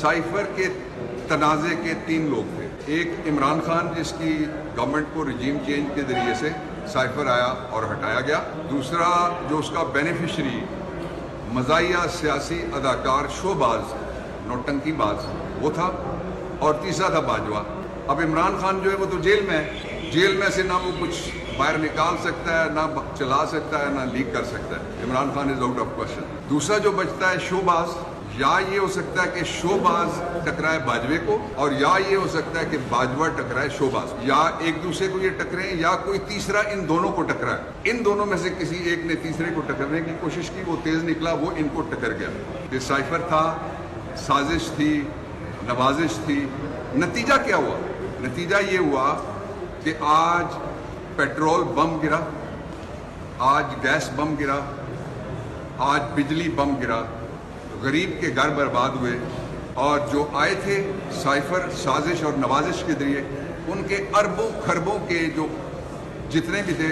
Cipher के तनाज़े के 3 लोग थे। एक इमरान खान जिसकी गवर्नमेंट को रिजीम चेंज के ज़रिए से साइफर आया और हटाया गया। दूसरा जो उसका बेनिफिशरी मज़ाहिया सियासी अदाकार शोबाज नौटंकीबाज वो था, और तीसरा था बाजवा। अब इमरान खान जो है वो तो जेल में है, जेल में से ना वो कुछ बाहर निकाल सकता है, ना चला सकता है, ना लीक कर सकता है। Imran Khan is out of question. दूसरा जो बचता है शोबाज, या ये हो सकता है कि शोबाज टकराए बाजवे को, और या ये हो सकता है कि बाजवा टकराए शोबाज, या एक दूसरे को ये टकरे, या कोई तीसरा इन दोनों को टकराए। इन दोनों में से किसी एक ने तीसरे को टकरने की कोशिश की, वो तेज निकला, वो इनको टकर गया। ये साइफर था, साजिश थी, नवाजिश थी। नतीजा क्या हुआ? नतीजा ये हुआ कि आज पेट्रोल बम गिरा, आज गैस बम गिरा, आज बिजली बम गिरा, गरीब के घर बर्बाद हुए, और जो आए थे साइफर साजिश और नवाजिश के जरिए, उनके अरबों खरबों के जो जितने भी थे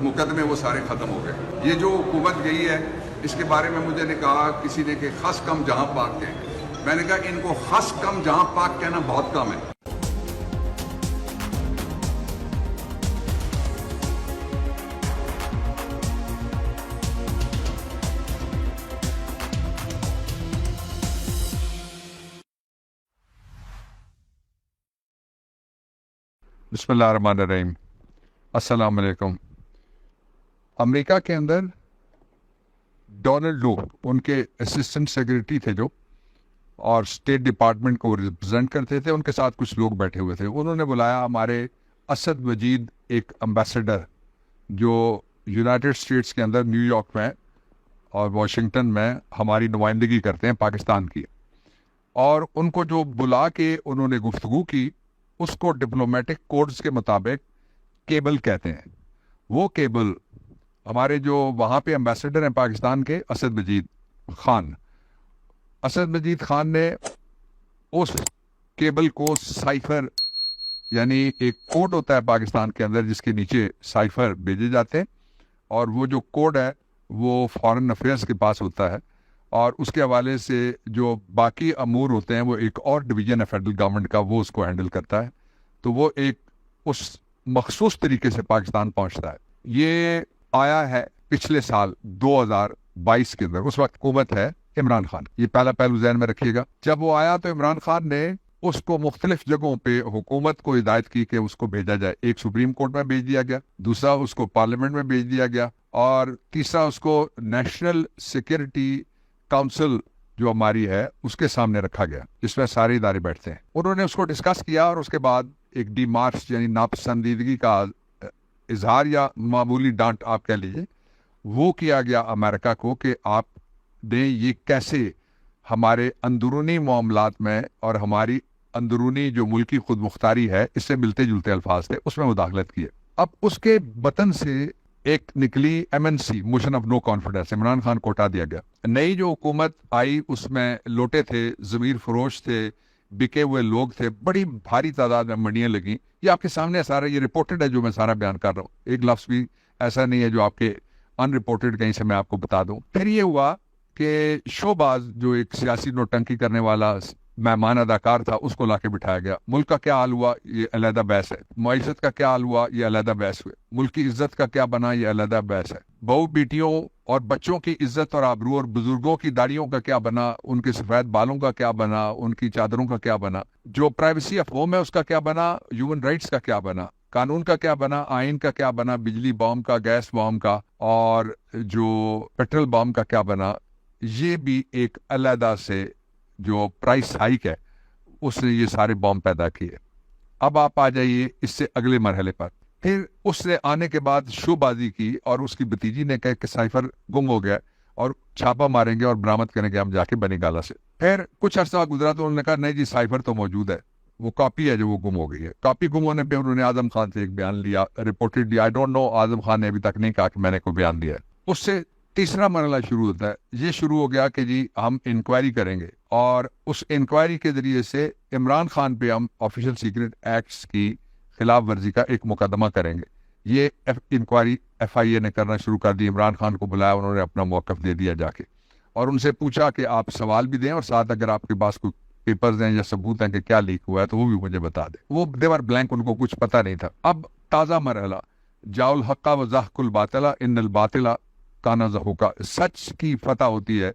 मुकदमे वो सारे ख़त्म हो गए। ये जो हुकूमत गई है इसके बारे में मुझे ने कहा किसी ने कि खस कम जहाँ पाक कहें। मैंने कहा इनको खस कम जहाँ पाक कहना बहुत कम है। बिस्मिल्लाहिर्रहमानिर्रहीम, अस्सलाम वालेकुम। अमेरिका के अंदर डोनाल्ड लू उनके असिस्टेंट सेक्रेटरी थे जो, और स्टेट डिपार्टमेंट को रिप्रेजेंट करते थे। उनके साथ कुछ लोग बैठे हुए थे। उन्होंने बुलाया हमारे असद वजीद, एक एम्बेसडर जो यूनाइटेड स्टेट्स के अंदर न्यूयॉर्क में और वाशिंगटन में हमारी नुमाइंदगी करते हैं पाकिस्तान की, और उनको जो बुला के उन्होंने गुफ्तगू की उसको डिप्लोमेटिक कोड्स के मुताबिक केबल कहते हैं। वो केबल हमारे जो वहाँ पे एम्बेसडर हैं पाकिस्तान के, असद मजीद खान ने उस केबल को साइफर, यानी एक कोड होता है पाकिस्तान के अंदर जिसके नीचे साइफर भेजे जाते हैं, और वो जो कोड है वो फॉरेन अफेयर्स के पास होता है, और उसके हवाले से जो बाकी अमूर होते हैं वो एक और डिवीज़न है फेडरल गवर्नमेंट का, वो उसको हैंडल करता है। तो वो एक उस मखसूस तरीके से पाकिस्तान पहुंचता है। ये आया है पिछले साल 2022 के अंदर, उस वक्त हुकूमत है इमरान खान। ये पहला पहलू ज़हन में रखिएगा। जब वो आया तो इमरान खान ने उसको मुख्तलिफ जगहों पे हुकूमत को हिदायत की कि उसको भेजा जाए। एक सुप्रीम कोर्ट में भेज दिया गया, दूसरा उसको पार्लियामेंट में भेज दिया गया, और तीसरा उसको नेशनल सिक्योरिटी काउंसिल जो हमारी है उसके सामने रखा गया, जिसमें सारे इदारे बैठते हैं। उन्होंने उसको डिस्कस किया, और उसके बाद एक डीमार्च यानी नापसंदीदगी का इजहार या मामूली डांट आप कह लीजिए, वो किया गया अमेरिका को कि आपने ये कैसे हमारे अंदरूनी मामलात में और हमारी अंदरूनी जो मुल्की खुद मुख्तारी है इससे मिलते जुलते अल्फाज थे, उसमें मुदाखलत किए। अब उसके बतन से एक निकली MNC, motion of no confidence, Imran Khan को हटा दिया गया। नई जो हुकूमत आई उसमें लोटे थे, ज़मीर फरोश थे, बिके हुए लोग थे, बड़ी भारी तादाद में मंडियां लगी। ये आपके सामने सारा ये रिपोर्टेड है जो मैं सारा बयान कर रहा हूँ, एक लफ्ज़ भी ऐसा नहीं है जो आपके अनरिपोर्टेड कहीं से मैं आपको बता दूं। फिर ये हुआ कि शोबाज जो एक सियासी नोटंकी करने वाला मेहमान अदाकार था उसको लाके बिठाया गया। मुल्क का क्या हाल हुआ ये अलहदा बहस है, मईशत का क्या हाल हुआ ये अलहदा बहस हुए, मुल्क की इज्जत का क्या बना ये अलहदा बहस है, बहू बेटियों और बच्चों की इज्जत और आबरू और बुजुर्गों की दाढ़ियों का क्या बना, उनके सफेद बालों का क्या बना, उनकी चादरों का क्या बना, जो प्राइवेसी ऑफ होम है उसका क्या बना, ह्यूमन राइट्स का क्या बना, कानून का क्या बना, आइन का क्या बना, बिजली बॉम्ब का, गैस बॉम्ब का, और जो पेट्रोल बॉम्ब का क्या बना। ये भी एक अलहदा से जो प्राइस हाइक है उसने ये सारे बॉम्ब पैदा किए। अब आप आ जाइए इससे अगले मरहले पर। फिर उसने आने के बाद शोबाजी की, और उसकी भतीजी ने कहा कि साइफर गुम हो गया और छापा मारेंगे और बरामद करेंगे हम जाके बनी गाला से। फिर कुछ अर्सा गुजरा तो उन्होंने कहा नहीं जी साइफर तो मौजूद है, वो कॉपी है जो वो गुम हो गई है। कॉपी गुम होने पे उन्होंने आजम खान से एक बयान लिया, reportedly, I don't know, Azam Khan ने अभी तक नहीं कहा कि मैंने कोई बयान दिया है। उससे तीसरा मरहला शुरू होता है। ये शुरू हो गया कि जी हम इंक्वायरी करेंगे, और उस इंक्वायरी के जरिए से इमरान खान पे हम ऑफिशियल सीक्रेट एक्ट्स की खिलाफ वर्जी का एक मुकदमा करेंगे। ये इंक्वायरी FIA ने करना शुरू कर दी। इमरान खान को बुलाया, उन्होंने अपना मौक़िफ़ दे दिया जाके, और उनसे पूछा कि आप सवाल भी दें और साथ अगर आपके पास कोई پیپرز ہیں یا ثبوت ہیں کہ کیا لیک ہوا ہے تو وہ بھی مجھے بتا دے. وہ دیور بلینک، ان کو کچھ پتہ نہیں تھا. اب تازہ مرحلہ، جاء الحق و زحق الباطل ان الباطل کان زحوقا. سچ کی فتح ہوتی ہے،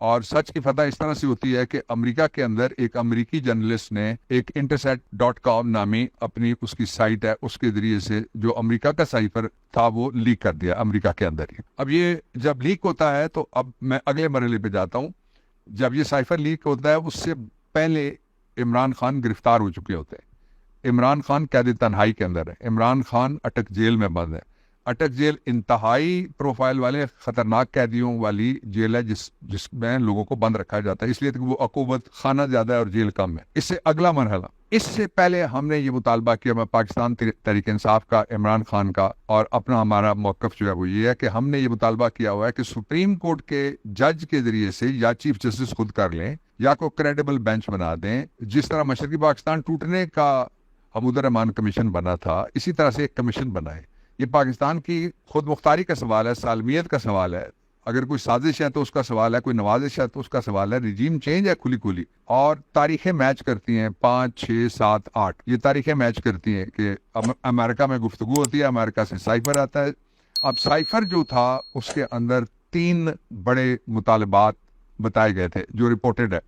اور سچ کی فتح اس طرح سے ہوتی ہے کہ امریکہ کے اندر ایک امریکی جرنلسٹ نے ایک intercept.com نامی اپنی اس کی سائٹ ہے، اس کے ذریعے سے جو امریکہ کا سائفر تھا وہ لیک کر دیا امریکہ کے اندر ہی. اب یہ جب لیک ہوتا ہے تو اب میں اگلے مرحلے پہ جاتا ہوں. جب یہ سائفر لیک ہوتا ہے اس سے پہلے عمران خان گرفتار ہو چکے ہوتے ہیں. عمران خان قید تنہائی کے اندر ہے. عمران خان اٹک جیل میں بند ہے. اٹک جیل انتہائی پروفائل والے خطرناک قیدیوں والی جیل ہے جس میں لوگوں کو بند رکھا جاتا ہے، اس لیے کہ وہ عقوبت خانہ زیادہ ہے اور جیل کم ہے. اس سے اگلا مرحلہ، اس سے پہلے ہم نے یہ مطالبہ کیا، میں پاکستان تحریک انصاف کا، عمران خان کا اور اپنا ہمارا موقف جو ہے وہ یہ ہے کہ ہم نے یہ مطالبہ کیا ہوا ہے کہ سپریم کورٹ کے جج کے ذریعے سے یا چیف جسٹس خود کر لیں یا کوئی کریڈیبل بینچ بنا دیں. جس طرح مشرقی پاکستان ٹوٹنے کا حمود الرحمان کمیشن بنا تھا، اسی طرح سے ایک کمیشن بنائے. یہ پاکستان کی خود مختاری کا سوال ہے، سالمیت کا سوال ہے. اگر کوئی سازش ہے تو اس کا سوال ہے، کوئی نوازش ہے تو اس کا سوال ہے. رجیم چینج ہے کھلی کھلی، اور تاریخیں میچ کرتی ہیں 5 6 7 8. یہ تاریخیں میچ کرتی ہیں کہ امریکہ میں گفتگو ہوتی ہے، امریکہ سے سائفر آتا ہے. اب سائفر جو تھا اس کے اندر 3 بڑے مطالبات بتائے گئے تھے جو رپورٹڈ ہے.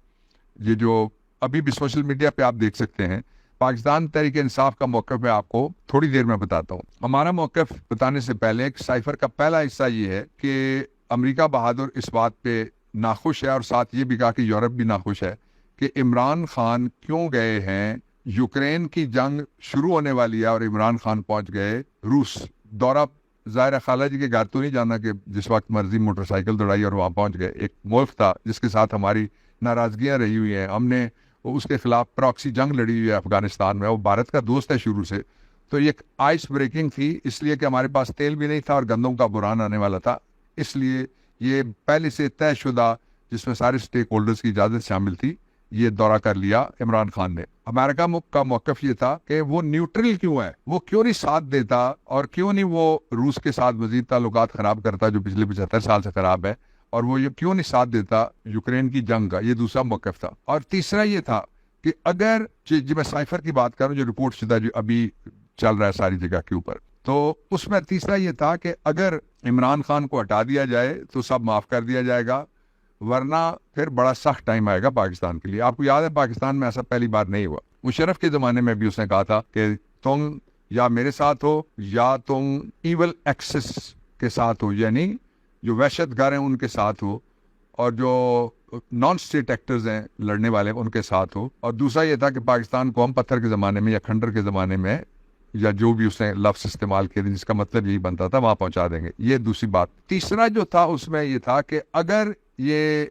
یہ جو ابھی بھی سوشل میڈیا پہ آپ دیکھ سکتے ہیں. پاکستان تحریک انصاف کا موقف میں آپ کو تھوڑی دیر میں بتاتا ہوں. ہمارا موقف بتانے سے پہلے سائفر کا پہلا حصہ یہ ہے کہ امریکہ بہادر اس بات پہ ناخوش ہے، اور ساتھ یہ بھی کہا کہ یورپ بھی ناخوش ہے کہ عمران خان کیوں گئے ہیں. یوکرین کی جنگ شروع ہونے والی ہے اور عمران خان پہنچ گئے روس. دورہ ظاہر خالہ جی کے گھر تو نہیں جانا کہ جس وقت مرضی موٹر سائیکل دوڑائی اور وہاں پہنچ گئے. ایک ملک تھا جس کے ساتھ ہماری ناراضگیاں رہی ہوئی ہیں. ہم نے اس کے خلاف پراکسی جنگ لڑی ہوئی ہے افغانستان میں. وہ بھارت کا دوست ہے شروع سے. تو یہ ایک آئس بریکنگ تھی، اس لیے کہ ہمارے پاس تیل بھی نہیں تھا اور گندم کا بحران آنے والا تھا. اس لیے یہ پہلے سے طے شدہ، جس میں سارے سٹیک ہولڈرز کی اجازت شامل تھی، یہ دورہ کر لیا عمران خان نے. امریکہ کا موقف یہ تھا کہ وہ نیوٹرل کیوں ہے، وہ کیوں نہیں ساتھ دیتا اور کیوں نہیں وہ روس کے ساتھ مزید تعلقات خراب کرتا جو پچھلے 75 سال سے خراب ہے، اور وہ یہ کیوں نہیں ساتھ دیتا یوکرین کی جنگ کا. یہ دوسرا موقف تھا. اور تیسرا یہ تھا کہ اگر جب میں سائفر کی بات کروں جو رپورٹ شدہ جو ابھی چل رہا ہے ساری جگہ کے اوپر، تو اس میں تیسرا یہ تھا کہ اگر عمران خان کو ہٹا دیا جائے تو سب معاف کر دیا جائے گا، ورنہ پھر بڑا سخت ٹائم آئے گا پاکستان کے لیے. آپ کو یاد ہے پاکستان میں ایسا پہلی بار نہیں ہوا. مشرف کے زمانے میں بھی اس نے کہا تھا کہ تم یا میرے ساتھ ہو یا تم ایول ایکسس کے ساتھ ہو، یعنی جو وحشت گر ہیں ان کے ساتھ ہو اور جو نان اسٹیٹ ایکٹرز ہیں لڑنے والے ان کے ساتھ ہو. اور دوسرا یہ تھا کہ پاکستان کو ہم پتھر کے زمانے میں یا کھنڈر کے زمانے میں یا جو بھی اس نے لفظ استعمال کیے جس کا مطلب یہی بنتا تھا وہاں پہنچا دیں گے. یہ دوسری بات. تیسرا جو تھا اس میں یہ تھا کہ اگر یہ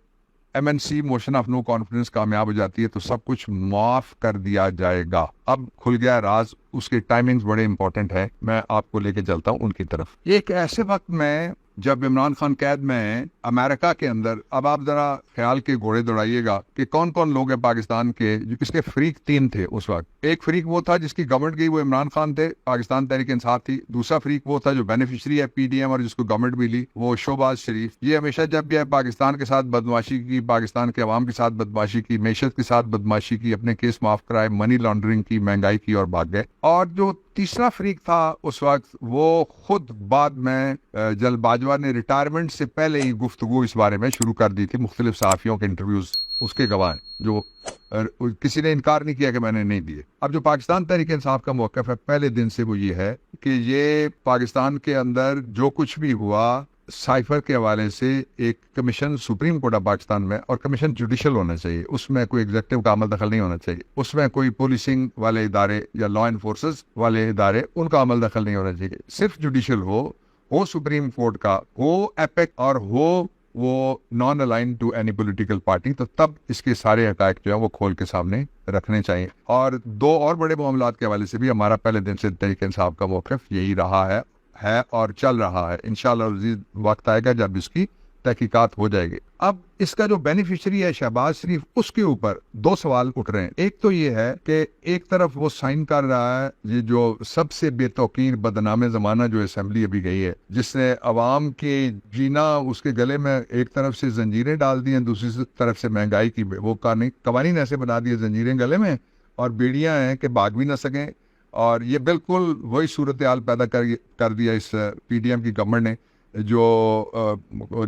MNC motion of no confidence کامیاب ہو جاتی ہے تو سب کچھ معاف کر دیا جائے گا. اب کھل گیا راز. اس کے ٹائمنگز بڑے امپورٹنٹ ہیں. میں آپ کو لے کے چلتا ہوں ان کی طرف. ایک ایسے وقت میں جب عمران خان قید میں ہیں امریکہ کے اندر. اب آپ ذرا خیال کے گھوڑے دوڑائیے گا کہ کون کون لوگ ہیں پاکستان کے جو اس کے فریق 3 تھے اس وقت. ایک فریق وہ تھا جس کی گورنمنٹ گئی، وہ عمران خان تھے، پاکستان تحریک انصاف تھی. دوسرا فریق وہ تھا جو بینیفیشری ہے PDM اور جس کو گورنمنٹ ملی، وہ شہباز شریف. یہ ہمیشہ جب بھی ہے پاکستان کے ساتھ بدمعاشی کی، پاکستان کے عوام کے ساتھ بدمعاشی کی، معیشت کے ساتھ بدمعاشی کی، اپنے کیس معاف کرائے، منی لانڈرنگ کی، مہنگائی کی اور بھاگ گئے. اور جو تیسرا فریق تھا اس وقت وہ خود بعد میں جل باجوہ نے ریٹائرمنٹ سے پہلے ہی گفتگو اس بارے میں شروع کر دی تھی. مختلف صحافیوں کے انٹرویوز اس کے گواہ ہیں جو کسی نے انکار نہیں کیا کہ میں نے نہیں دیے. اب جو پاکستان تحریک انصاف کا موقف ہے پہلے دن سے وہ یہ ہے کہ یہ پاکستان کے اندر جو کچھ بھی ہوا سائفر کے حوالے سے ایک commission supreme court of Pakistan میں، اور کمیشن جوڈیشل ہونا چاہیے. اس میں کوئی ایگزیکٹو کا عمل دخل نہیں ہونا چاہیے. اس میں کوئی پولیسنگ والے ادارے یا لا انفورسز والے ادارے ان کا عمل دخل نہیں ہونا چاہیے. صرف جوڈیشل ہو سپریم کورٹ کا، ہو ایپک اور ہو وہ non align to any political party. تو تب اس کے سارے حقائق جو ہیں وہ کھول کے سامنے رکھنے چاہیے. اور 2 اور بڑے معاملات کے حوالے سے بھی ہمارا پہلے دن سے تحریک انصاف کا موقف یہی رہا ہے اور چل رہا ہے. انشاءاللہ عزیز وقت آئے گا جب اس کی तहकीकात हो जाएगी। अब इसका जो बेनिफिशियरी है शहबाज शरीफ, उसके ऊपर दो सवाल उठ रहे हैं। एक तो ये है कि एक तरफ वो साइन कर रहा है ये जो सबसे बेतौकीर बदनाम जमाना जो असेंबली अभी गई है, जिसने अवाम के जीना उसके गले में एक तरफ से जंजीरें डाल दी हैं, दूसरी तरफ से महंगाई की वो कवानीन ऐसे बना दिए जंजीरें गले में और बेड़ियां हैं कि भाग भी ना सकें। और ये बिल्कुल वही सूरत हाल पैदा कर दिया इस पीडीएम की गवर्नमेंट ने जो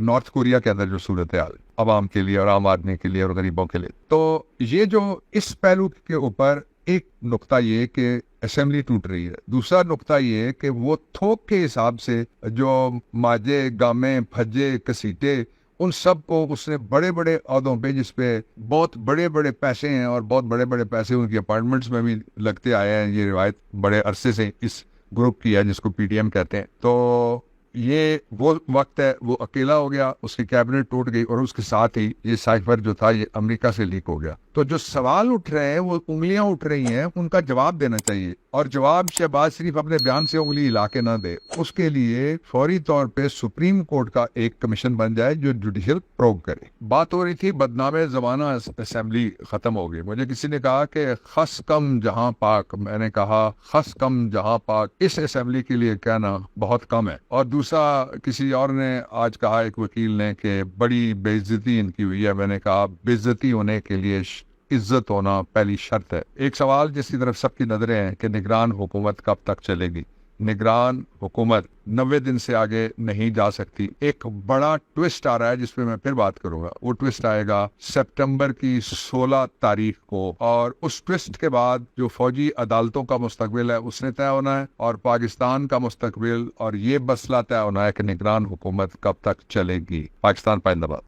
नॉर्थ कोरिया के अंदर जो सूरत हाल अवाम के लिए और आम आदमी के लिए और गरीबों के लिए। तो ये जो इस पहलू के ऊपर एक नुक्ता ये कि असेंबली टूट रही है, दूसरा नुक्ता ये कि वो थोक के हिसाब से जो माजे गामे फज्जे कसीटे उन सब को उसने बड़े बड़े अहदों पे जिसपे बहुत बड़े बड़े पैसे हैं और बहुत बड़े बड़े पैसे उनकी अपार्टमेंट्स में भी लगते आए हैं, ये रिवायत बड़े अरसे से इस ग्रुप की है जिसको पीडीएम कहते हैं। तो ये वो वक्त है, वो अकेला हो गया, उसकी कैबिनेट टूट गई और उसके साथ ही ये साइफर जो था ये अमेरिका से लीक हो गया। तो जो सवाल उठ रहे हैं, वो उंगलियां उठ रही हैं, उनका जवाब देना चाहिए और जवाब शहबाज शरीफ अपने बयान से उंगली हिला के ना दे। उसके लिए फौरी तौर पे सुप्रीम कोर्ट का एक कमीशन बन जाए जो जुडिशियल प्रोब करे। बात हो रही थी बदनामे जमाना असेंबली खत्म हो गई। मुझे किसी ने कहा कि खस कम जहां पाक, मैंने कहा खस कम जहां पाक इस असेंबली के लिए कहना बहुत कम है। और दूसरा किसी और ने आज कहा, एक वकील ने, कि बड़ी बेइज्जती इनकी हुई है। मैंने कहा बेइज्जती होने के लिए इज्जत होना पहली शर्त है। एक सवाल जिसकी तरफ सबकी नजरें हैं कि निगरान हुकूमत कब तक चलेगी। निगरान हुकूमत 90 दिन से आगे नहीं जा सकती। एक बड़ा ट्विस्ट आ रहा है जिस पे मैं फिर बात करूंगा। वो ट्विस्ट आएगा सितंबर की 16 तारीख को और उस ट्विस्ट के बाद जो फौजी अदालतों का मुस्तकबिल है उसने तय होना है और पाकिस्तान का मुस्तकबिल और ये मसला तय होना है कि निगरान हुकूमत कब तक चलेगी। पाकिस्तान पाइंदाबाद।